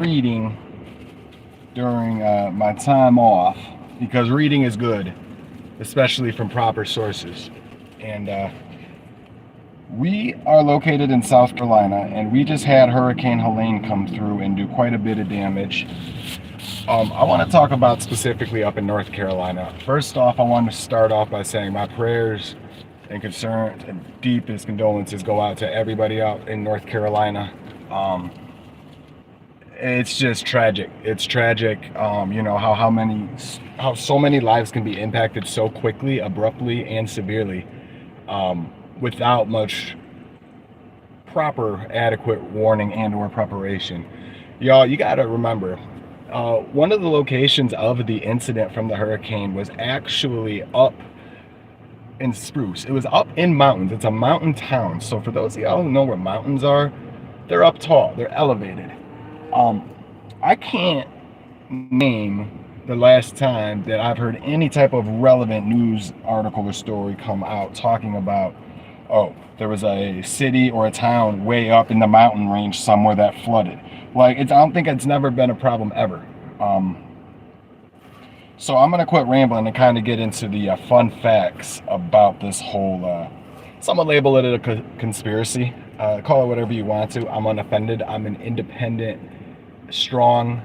reading during my time off because reading is good, especially from proper sources. And we are located in South Carolina, and we just had Hurricane Helene come through and do quite a bit of damage. I want to talk about specifically up in North Carolina. First off, I want to start off by saying my prayers and concerns and deepest condolences go out to everybody out in North Carolina. It's just tragic. It's tragic. How so many lives can be impacted so quickly, abruptly, and severely, without much proper, adequate warning and/or preparation. Y'all, you gotta remember, one of the locations of the incident from the hurricane was actually up in Spruce. It was up in mountains. It's a mountain town. So for those of y'all who know where mountains are, they're up tall. They're elevated. I can't name the last time that I've heard any type of relevant news article or story come out talking about, oh, there was a city or a town way up in the mountain range somewhere that flooded. I don't think it's never been a problem ever. So I'm gonna quit rambling and kind of get into the fun facts about this whole. Some will label it a conspiracy. Call it whatever you want to. I'm unoffended. I'm an independent, strong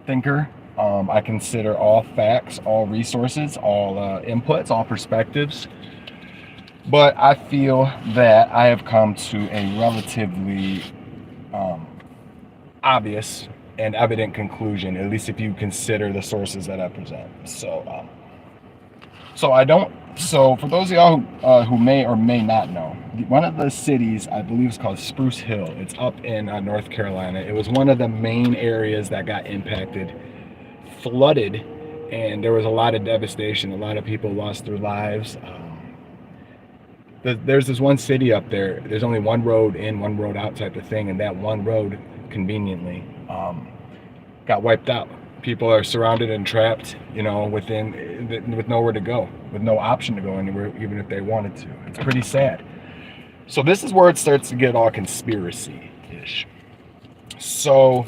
thinker. I consider all facts, all resources, all inputs, all perspectives. But I feel that I have come to a relatively obvious and evident conclusion, at least if you consider the sources that I present. So for those of y'all who may or may not know, one of the cities I believe is called Spruce Hill. It's up in North Carolina. It was one of the main areas that got impacted, flooded, and there was a lot of devastation. A lot of people lost their lives. There's this one city up there. There's only one road in, one road out type of thing, and that one road conveniently got wiped out. People are surrounded and trapped, with nowhere to go, with no option to go anywhere, even if they wanted to. It's pretty sad. So this is where it starts to get all conspiracy-ish. So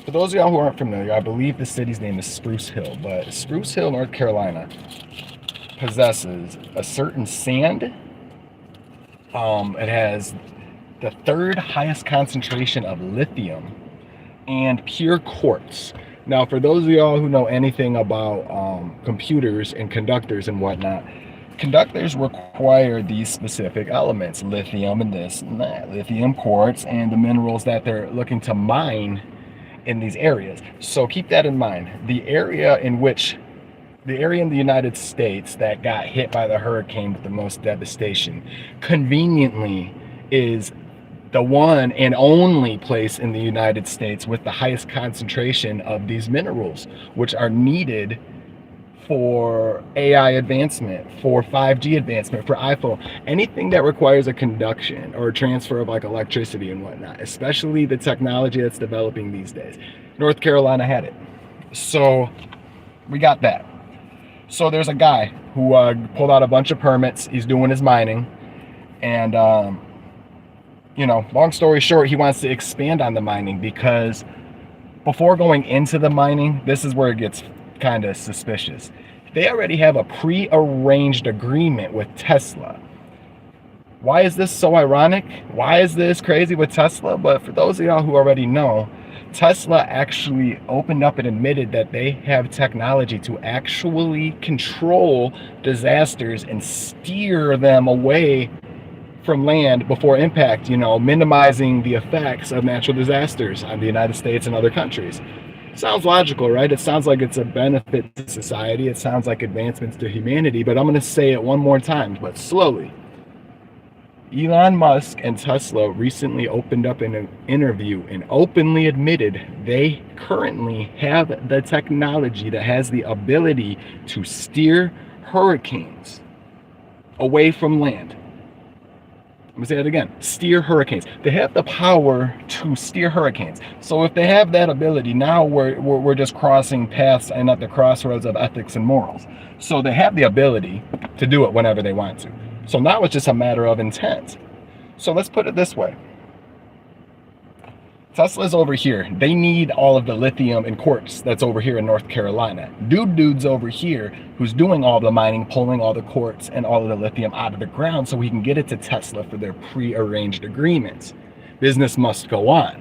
for those of y'all who aren't familiar, I believe the city's name is Spruce Hill, but Spruce Hill, North Carolina, possesses a certain sand. It has the third highest concentration of lithium and pure quartz. Now, for those of y'all who know anything about computers and conductors and whatnot, conductors require these specific elements, lithium and this and that, lithium, quartz, and the minerals that they're looking to mine in these areas. So keep that in mind. The area in the United States that got hit by the hurricane with the most devastation conveniently is the one and only place in the United States with the highest concentration of these minerals, which are needed for AI advancement, for 5G advancement, for iPhone, anything that requires a conduction or a transfer of electricity and whatnot, especially the technology that's developing these days. North Carolina had it. So we got that. So there's a guy who pulled out a bunch of permits. He's doing his mining. And, long story short, he wants to expand on the mining because before going into the mining, this is where it gets kind of suspicious. They already have a pre-arranged agreement with Tesla. Why is this so ironic? Why is this crazy with Tesla? But for those of y'all who already know, Tesla actually opened up and admitted that they have technology to actually control disasters and steer them away from land before impact, minimizing the effects of natural disasters on the United States and other countries. Sounds logical, right? It sounds like it's a benefit to society. It sounds like advancements to humanity, but I'm going to say it one more time, but slowly. Elon Musk and Tesla recently opened up in an interview and openly admitted they currently have the technology that has the ability to steer hurricanes away from land. I'm going to say that again. Steer hurricanes. They have the power to steer hurricanes. So if they have that ability, now we're just crossing paths and at the crossroads of ethics and morals. So they have the ability to do it whenever they want to. So now it's just a matter of intent. So let's put it this way. Tesla's over here. They need all of the lithium and quartz that's over here in North Carolina. Dude's over here who's doing all the mining, pulling all the quartz and all of the lithium out of the ground so we can get it to Tesla for their pre-arranged agreements. Business must go on.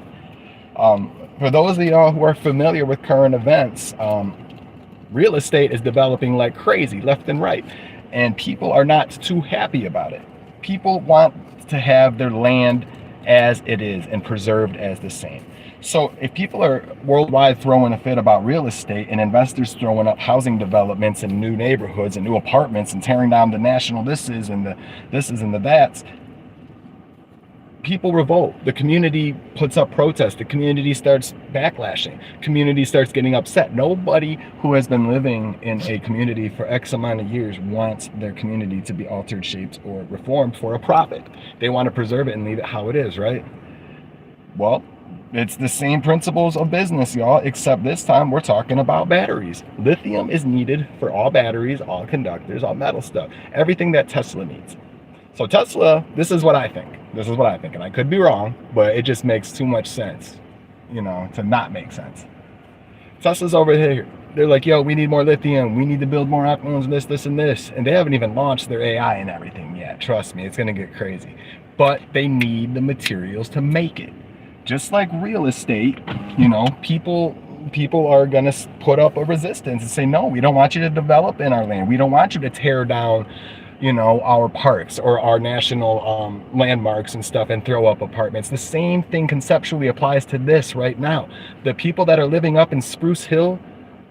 For those of y'all who are familiar with current events, real estate is developing like crazy, left and right, and people are not too happy about it. People want to have their land as it is and preserved as the same. So if people are worldwide throwing a fit about real estate and investors throwing up housing developments and new neighborhoods and new apartments and tearing down the national thises and the that's, people revolt. The community puts up protests. The community starts backlashing. Community starts getting upset. Nobody who has been living in a community for X amount of years wants their community to be altered, shaped, or reformed for a profit. They want to preserve it and leave it how it is, right? Well, it's the same principles of business, y'all, except this time we're talking about batteries. Lithium is needed for all batteries, all conductors, all metal stuff, everything that Tesla needs. So Tesla, this is what I think. This is what I think, and I could be wrong, but it just makes too much sense, to not make sense. Tesla's over here. They're like, yo, we need more lithium. We need to build more iPhones, this, and this. And they haven't even launched their AI and everything yet. Trust me, it's going to get crazy. But they need the materials to make it. Just like real estate, people are going to put up a resistance and say, no, we don't want you to develop in our land. We don't want you to tear down our parks or our national landmarks and stuff and throw up apartments. The same thing conceptually applies to this right now. The people that are living up in Spruce Hill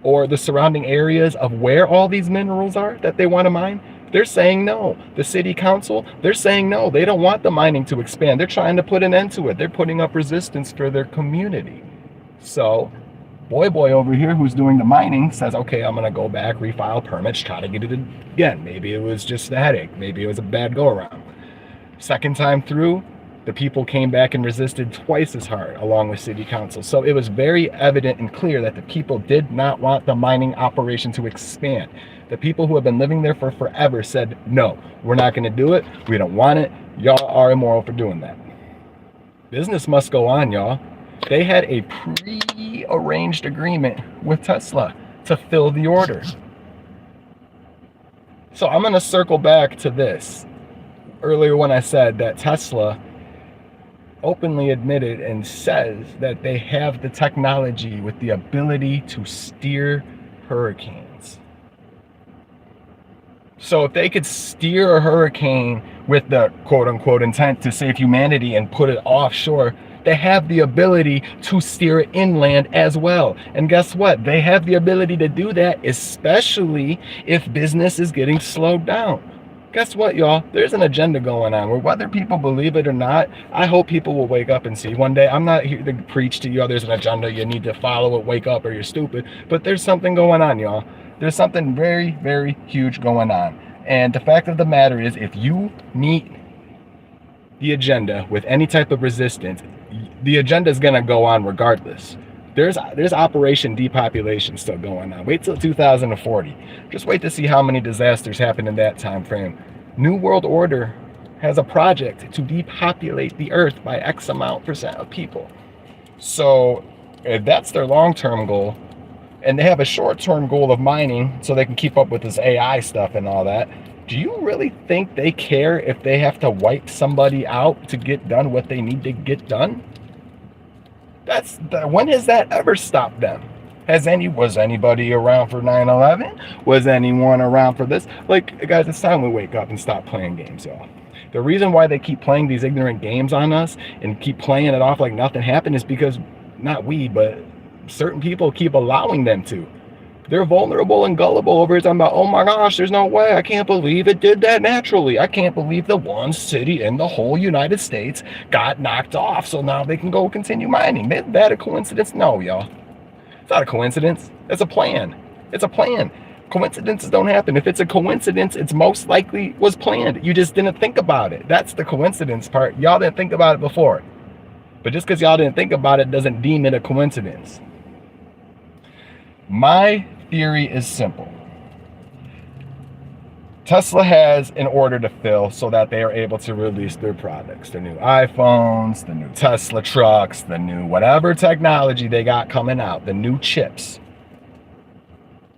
or the surrounding areas of where all these minerals are that they want to mine, they're saying no. The city council, they're saying no. They don't want the mining to expand. They're trying to put an end to it. They're putting up resistance for their community. So boy over here who's doing the mining says, okay, I'm going to go back, refile permits, try to get it again. Maybe it was just a headache. Maybe it was a bad go around. Second time through, the people came back and resisted twice as hard along with city council. So it was very evident and clear that the people did not want the mining operation to expand. The people who have been living there for forever said, no, we're not going to do it. We don't want it. Y'all are immoral for doing that. Business must go on, y'all. They had a pre-arranged agreement with Tesla to fill the order. So I'm going to circle back to this. Earlier when I said that Tesla openly admitted and says that they have the technology with the ability to steer hurricanes. So if they could steer a hurricane with the quote-unquote intent to save humanity and put it offshore, they have the ability to steer it inland as well. And guess what? They have the ability to do that, especially if business is getting slowed down. Guess what, y'all? There's an agenda going on where whether people believe it or not, I hope people will wake up and see one day. I'm not here to preach to you, there's an agenda, you need to follow it, wake up or you're stupid. But there's something going on, y'all. There's something very, very huge going on. And the fact of the matter is, if you meet the agenda with any type of resistance, the agenda is going to go on regardless. There's Operation Depopulation still going on. Wait till 2040. Just wait to see how many disasters happen in that time frame. New World Order has a project to depopulate the earth by X amount % of people. So if that's their long-term goal, and they have a short-term goal of mining so they can keep up with this AI stuff and all that, do you really think they care if they have to wipe somebody out to get done what they need to get done? When has that ever stopped them? Was anybody around for 9/11? Was anyone around for this? Like, guys, it's time we wake up and stop playing games, y'all. The reason why they keep playing these ignorant games on us and keep playing it off like nothing happened is because, not we, but certain people keep allowing them to. They're vulnerable and gullible over it, talking about, oh my gosh, there's no way, I can't believe it did that naturally. I can't believe the one city in the whole United States got knocked off, so now they can go continue mining. Is that a coincidence? No, y'all. It's not a coincidence. It's a plan. It's a plan. Coincidences don't happen. If it's a coincidence, it's most likely was planned. You just didn't think about it. That's the coincidence part. Y'all didn't think about it before. But just because y'all didn't think about it doesn't deem it a coincidence. My theory is simple. Tesla has an order to fill so that they are able to release their products, the new iPhones, the new Tesla trucks, the new whatever technology they got coming out, the new chips.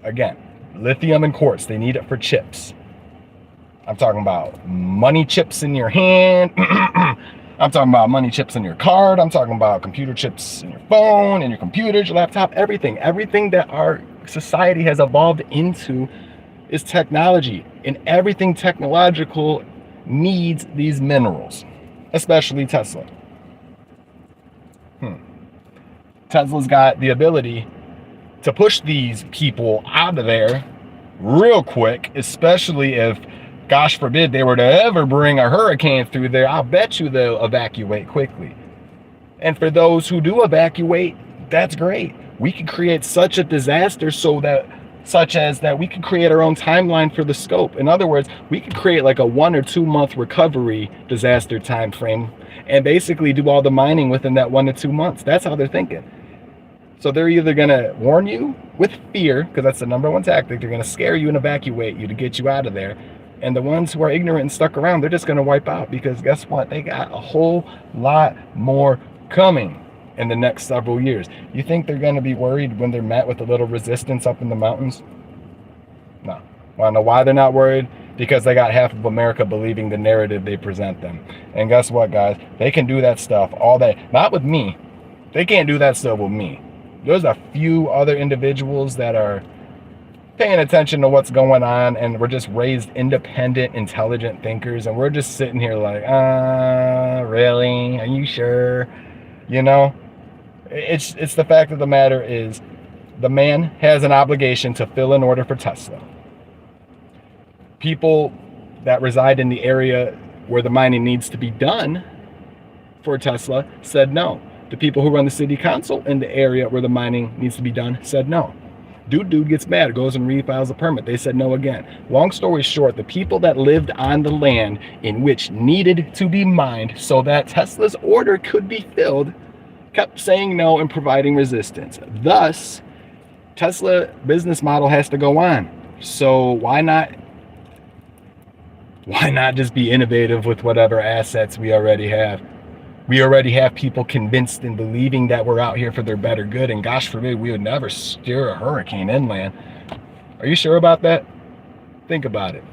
Again, lithium and quartz, they need it for chips. I'm talking about money chips in your hand. I'm talking about money chips in your card. I'm talking about computer chips in your phone, in your computers, your laptop, everything. Everything that our society has evolved into is technology, and everything technological needs these minerals, especially Tesla. Tesla's got the ability to push these people out of there real quick, especially if, gosh forbid, they were to ever bring a hurricane through there. I'll bet you they'll evacuate quickly. And for those who do evacuate, that's great. We can create such a disaster such as that we can create our own timeline for the scope. In other words, we could create like a 1 or 2 month recovery disaster time frame and basically do all the mining within that 1 to 2 months. That's how they're thinking. So they're either going to warn you with fear, because that's the number one tactic. They're going to scare you and evacuate you to get you out of there. And the ones who are ignorant and stuck around, they're just going to wipe out, because guess what? They got a whole lot more coming in the next several years. You think they're going to be worried when they're met with a little resistance up in the mountains? No. Want to know why they're not worried? Because they got half of America believing the narrative they present them. And guess what, guys? They can do that stuff all day. Not with me. They can't do that stuff with me. There's a few other individuals that are paying attention to what's going on, and we're just raised independent, intelligent thinkers, and we're just sitting here like, really? Are you sure? You know? It's the fact of the matter is, the man has an obligation to fill an order for Tesla. People that reside in the area where the mining needs to be done for Tesla said no. The people who run the city council in the area where the mining needs to be done said no. Dude gets mad, goes and refiles a permit. They said no again. Long story short, the people that lived on the land in which needed to be mined so that Tesla's order could be filled kept saying no and providing resistance. Thus, Tesla business model has to go on. So why not just be innovative with whatever assets we already have? We already have people convinced and believing that we're out here for their better good, and gosh forbid we would never steer a hurricane inland. Are you sure about that? Think about it.